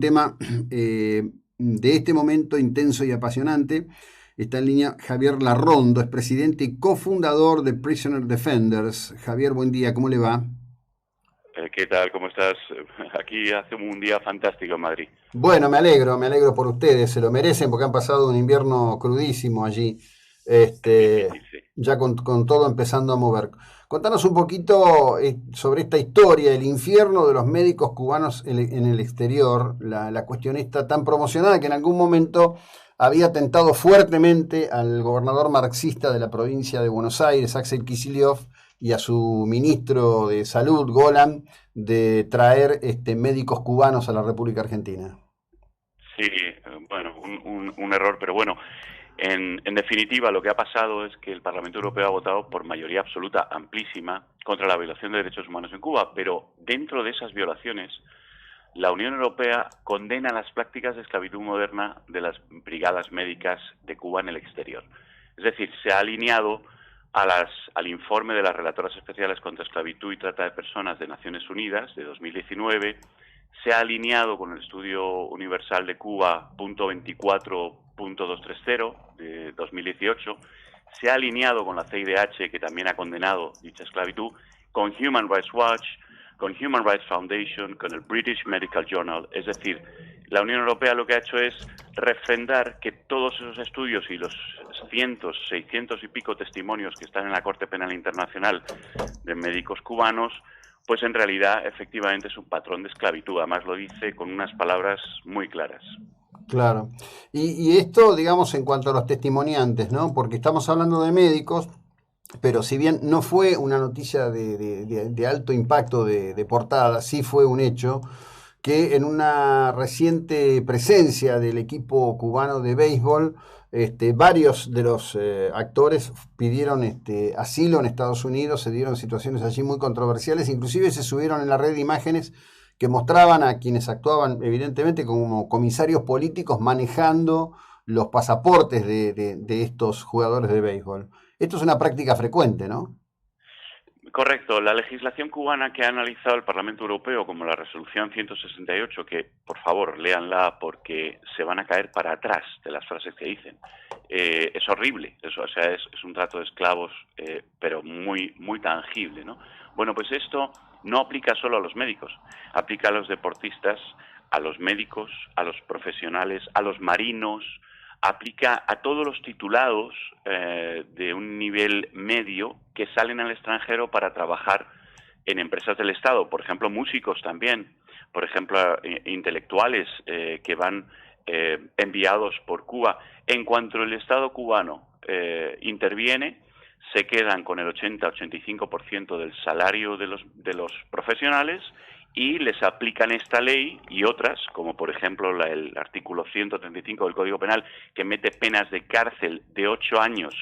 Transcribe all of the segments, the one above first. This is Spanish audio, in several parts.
Tema de este momento intenso y apasionante. Está en línea Javier Larrondo, es presidente y cofundador de Prisoner Defenders. Javier, buen día, ¿cómo le va? ¿Qué tal? ¿Cómo estás? Aquí hace un día fantástico en Madrid. Bueno, me alegro por ustedes, se lo merecen porque han pasado un invierno crudísimo allí, Es este, difícil, sí. ya con todo empezando a mover. Contanos un poquito sobre esta historia, el infierno de los médicos cubanos en el exterior, la cuestión esta tan promocionada que en algún momento había tentado fuertemente al gobernador marxista de la provincia de Buenos Aires, Axel Kicillof, y a su ministro de Salud, Golan, de traer médicos cubanos a la República Argentina. Sí, bueno, un error, pero bueno, en definitiva lo que ha pasado es que el Parlamento Europeo ha votado por mayoría absoluta, amplísima, contra la violación de derechos humanos en Cuba, pero dentro de esas violaciones, la Unión Europea condena las prácticas de esclavitud moderna de las brigadas médicas de Cuba en el exterior. Es decir, se ha alineado al informe de las relatoras especiales contra esclavitud y trata de personas de Naciones Unidas de 2019, se ha alineado con el Estudio Universal de Cuba .24.230 de 2018, se ha alineado con la CIDH, que también ha condenado dicha esclavitud, con Human Rights Watch, con Human Rights Foundation, con el British Medical Journal. Es decir, la Unión Europea lo que ha hecho es refrendar que todos esos estudios y los cientos, 600 y pico testimonios que están en la Corte Penal Internacional de médicos cubanos, pues en realidad efectivamente es un patrón de esclavitud. Además lo dice con unas palabras muy claras. Claro. Y esto, digamos, en cuanto a los testimoniantes, ¿no? Porque estamos hablando de médicos, pero si bien no fue una noticia de alto impacto de portada, sí fue un hecho que en una reciente presencia del equipo cubano de béisbol, varios de los actores pidieron asilo en Estados Unidos, se dieron situaciones allí muy controversiales, inclusive se subieron en la red de imágenes que mostraban a quienes actuaban evidentemente como comisarios políticos manejando los pasaportes de estos jugadores de béisbol. Esto es una práctica frecuente, ¿no? Correcto. La legislación cubana que ha analizado el Parlamento Europeo, como la resolución 168, que por favor léanla porque se van a caer para atrás de las frases que dicen, es horrible. Eso, o sea, es un trato de esclavos, pero muy, muy tangible, ¿no? Bueno, pues esto no aplica solo a los médicos, aplica a los deportistas, a los médicos, a los profesionales, a los marinos, aplica a todos los titulados de un nivel medio que salen al extranjero para trabajar en empresas del Estado, por ejemplo, músicos también, por ejemplo, intelectuales que van enviados por Cuba. En cuanto el Estado cubano interviene, se quedan con el 80-85% del salario de los profesionales y les aplican esta ley y otras, como por ejemplo el artículo 135 del Código Penal, que mete penas de cárcel de 8 años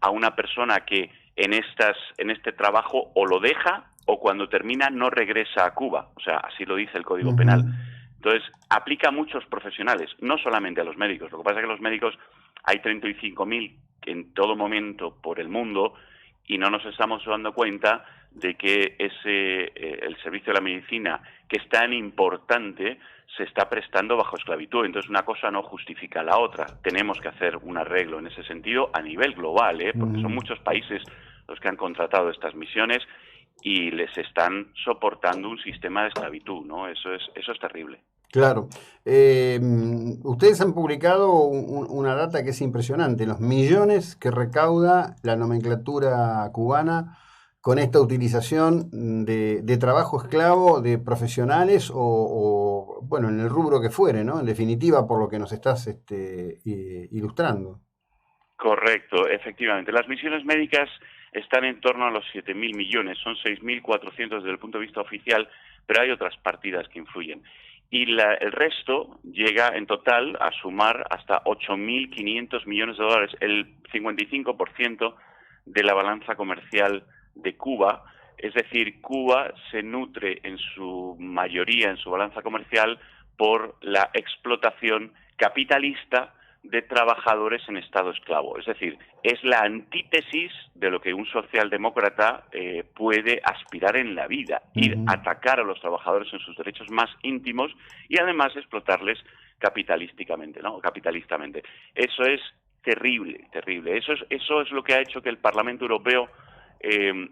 a una persona que en este trabajo o lo deja o cuando termina no regresa a Cuba. O sea, así lo dice el Código Penal. Ujú. Entonces, aplica a muchos profesionales, no solamente a los médicos. Lo que pasa es que los médicos hay 35.000 en todo momento por el mundo y no nos estamos dando cuenta de que el servicio de la medicina, que es tan importante, se está prestando bajo esclavitud. Entonces una cosa no justifica la otra. Tenemos que hacer un arreglo en ese sentido a nivel global, porque son Ujú. muchos países los que han contratado estas misiones y les están soportando un sistema de esclavitud, ¿no? Eso es terrible. Claro. Ustedes han publicado una data que es impresionante, los millones que recauda la nomenclatura cubana con esta utilización de trabajo esclavo de profesionales bueno, en el rubro que fuere, ¿no? En definitiva, por lo que nos estás ilustrando. Correcto, efectivamente. Las misiones médicas están en torno a los 7.000 millones, son 6.400 desde el punto de vista oficial, pero hay otras partidas que influyen. Y el resto llega en total a sumar hasta 8.500 millones de dólares, el 55% de la balanza comercial de Cuba. Es decir, Cuba se nutre en su mayoría, en su balanza comercial, por la explotación capitalista de trabajadores en estado esclavo. Es decir, es la antítesis de lo que un socialdemócrata puede aspirar en la vida, ir a atacar a los trabajadores en sus derechos más íntimos y además explotarles capitalísticamente, ¿no? Capitalistamente. Eso es terrible, terrible. Eso es lo que ha hecho que el Parlamento Europeo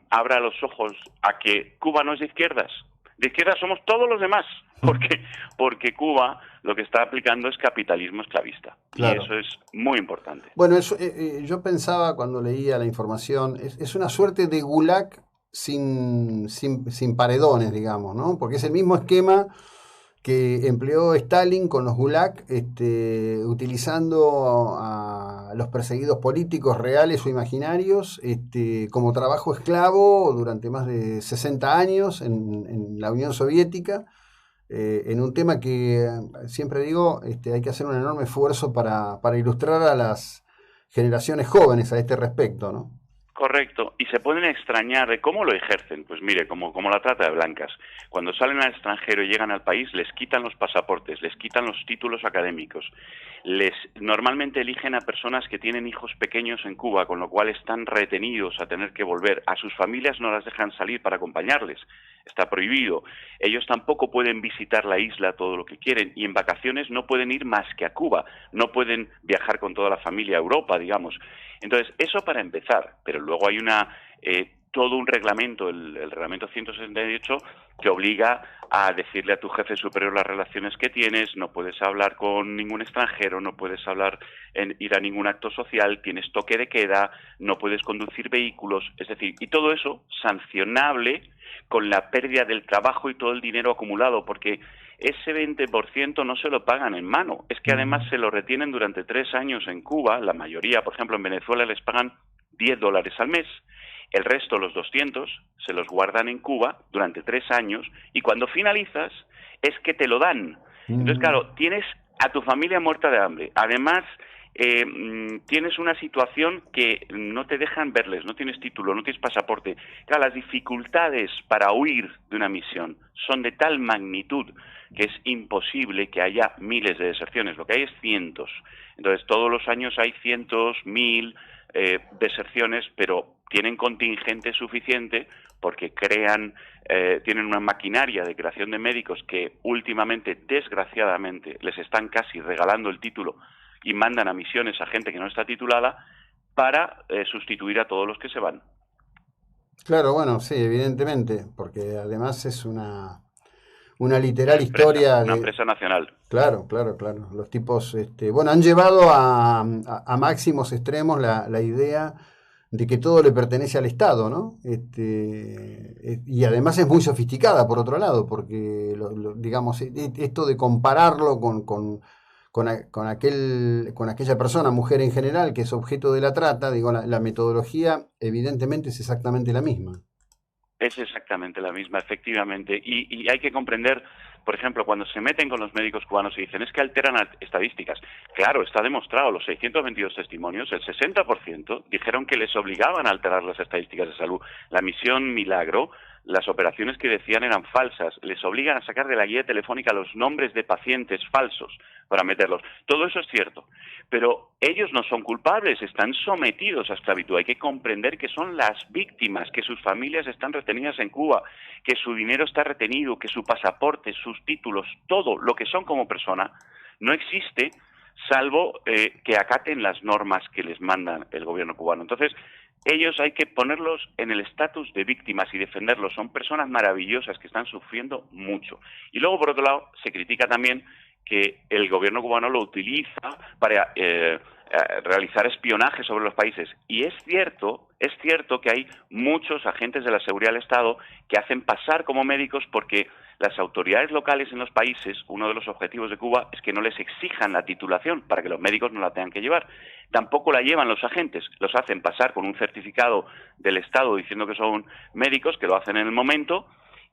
abra los ojos a que Cuba no es de izquierdas. De izquierdas somos todos los demás, porque Cuba lo que está aplicando es capitalismo esclavista. Claro. Y eso es muy importante. Bueno, eso, yo pensaba cuando leía la información, es una suerte de gulag sin paredones, digamos, ¿no? Porque es el mismo esquema que empleó Stalin con los gulag, utilizando a los perseguidos políticos reales o imaginarios como trabajo esclavo durante más de 60 años en la Unión Soviética, en un tema que siempre digo, hay que hacer un enorme esfuerzo para ilustrar a las generaciones jóvenes a este respecto, ¿no? Correcto, y se pueden extrañar de cómo lo ejercen. Pues mire, como la trata de blancas. Cuando salen al extranjero y llegan al país, les quitan los pasaportes, les quitan los títulos académicos. Normalmente eligen a personas que tienen hijos pequeños en Cuba, con lo cual están retenidos a tener que volver. A sus familias no las dejan salir para acompañarles. Está prohibido. Ellos tampoco pueden visitar la isla todo lo que quieren y en vacaciones no pueden ir más que a Cuba. No pueden viajar con toda la familia a Europa, digamos. Entonces, eso para empezar, pero luego hay todo un reglamento, el reglamento 168, que obliga a decirle a tu jefe superior las relaciones que tienes, no puedes hablar con ningún extranjero, no puedes ir a ningún acto social, tienes toque de queda, no puedes conducir vehículos, es decir, y todo eso sancionable con la pérdida del trabajo y todo el dinero acumulado, porque ese 20% no se lo pagan en mano, es que además se lo retienen durante 3 años en Cuba, la mayoría, por ejemplo, en Venezuela les pagan $10 al mes, el resto, los 200, se los guardan en Cuba durante 3 años y cuando finalizas es que te lo dan. Entonces, claro, tienes a tu familia muerta de hambre, además tienes una situación que no te dejan verles, no tienes título, no tienes pasaporte. Claro, las dificultades para huir de una misión son de tal magnitud que es imposible que haya miles de deserciones, lo que hay es cientos. Entonces, todos los años hay cientos, 1000 deserciones, pero tienen contingente suficiente porque tienen una maquinaria de creación de médicos que últimamente, desgraciadamente, les están casi regalando el título y mandan a misiones a gente que no está titulada para sustituir a todos los que se van. Claro, bueno, sí, evidentemente, porque además es una literal historia una empresa nacional. Claro. Los tipos, han llevado a máximos extremos la idea de que todo le pertenece al Estado, ¿no? Y además es muy sofisticada, por otro lado, porque, digamos, esto de compararlo con aquella persona, mujer en general, que es objeto de la trata, digo, la metodología evidentemente es exactamente la misma. Es exactamente la misma, efectivamente. Y hay que comprender, por ejemplo, cuando se meten con los médicos cubanos y dicen es que alteran estadísticas. Claro, está demostrado, los 622 testimonios, el 60% dijeron que les obligaban a alterar las estadísticas de salud. La misión Milagro, las operaciones que decían eran falsas, les obligan a sacar de la guía telefónica los nombres de pacientes falsos para meterlos. Todo eso es cierto, pero ellos no son culpables, están sometidos a esclavitud. Hay que comprender que son las víctimas, que sus familias están retenidas en Cuba, que su dinero está retenido, que su pasaporte, sus títulos, todo lo que son como persona, no existe salvo que acaten las normas que les mandan el gobierno cubano. Entonces, ellos hay que ponerlos en el estatus de víctimas y defenderlos. Son personas maravillosas que están sufriendo mucho. Y luego, por otro lado, se critica también que el gobierno cubano lo utiliza para realizar espionaje sobre los países. Y es cierto que hay muchos agentes de la seguridad del Estado que hacen pasar como médicos porque las autoridades locales en los países, uno de los objetivos de Cuba es que no les exijan la titulación para que los médicos no la tengan que llevar. Tampoco la llevan los agentes, los hacen pasar con un certificado del Estado diciendo que son médicos, que lo hacen en el momento,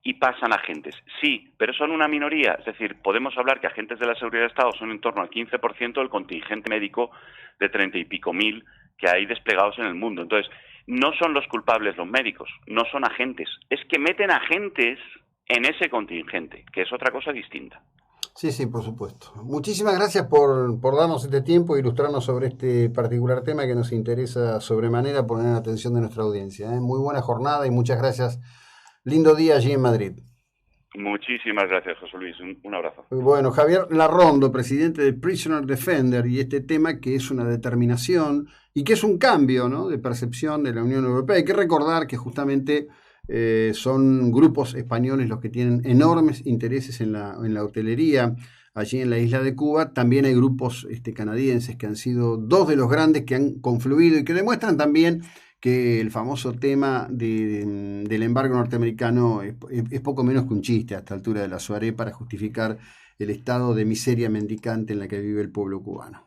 y pasan agentes. Sí, pero son una minoría, es decir, podemos hablar que agentes de la seguridad del Estado son en torno al 15% del contingente médico de 30 y pico mil que hay desplegados en el mundo. Entonces, no son los culpables los médicos, no son agentes, es que meten agentes en ese contingente, que es otra cosa distinta. Sí, sí, por supuesto. Muchísimas gracias por darnos este tiempo e ilustrarnos sobre este particular tema que nos interesa sobremanera poner en atención de nuestra audiencia. ¿Eh? Muy buena jornada y muchas gracias. Lindo día allí en Madrid. Muchísimas gracias, José Luis. Un abrazo. Bueno, Javier Larrondo, presidente de Prisoner Defender, y este tema que es una determinación y que es un cambio, ¿no?, de percepción de la Unión Europea. Hay que recordar que justamente son grupos españoles los que tienen enormes intereses en la hotelería allí en la isla de Cuba. También hay grupos canadienses que han sido dos de los grandes que han confluido y que demuestran también que el famoso tema del embargo norteamericano es poco menos que un chiste a esta altura de la soirée para justificar el estado de miseria mendicante en la que vive el pueblo cubano.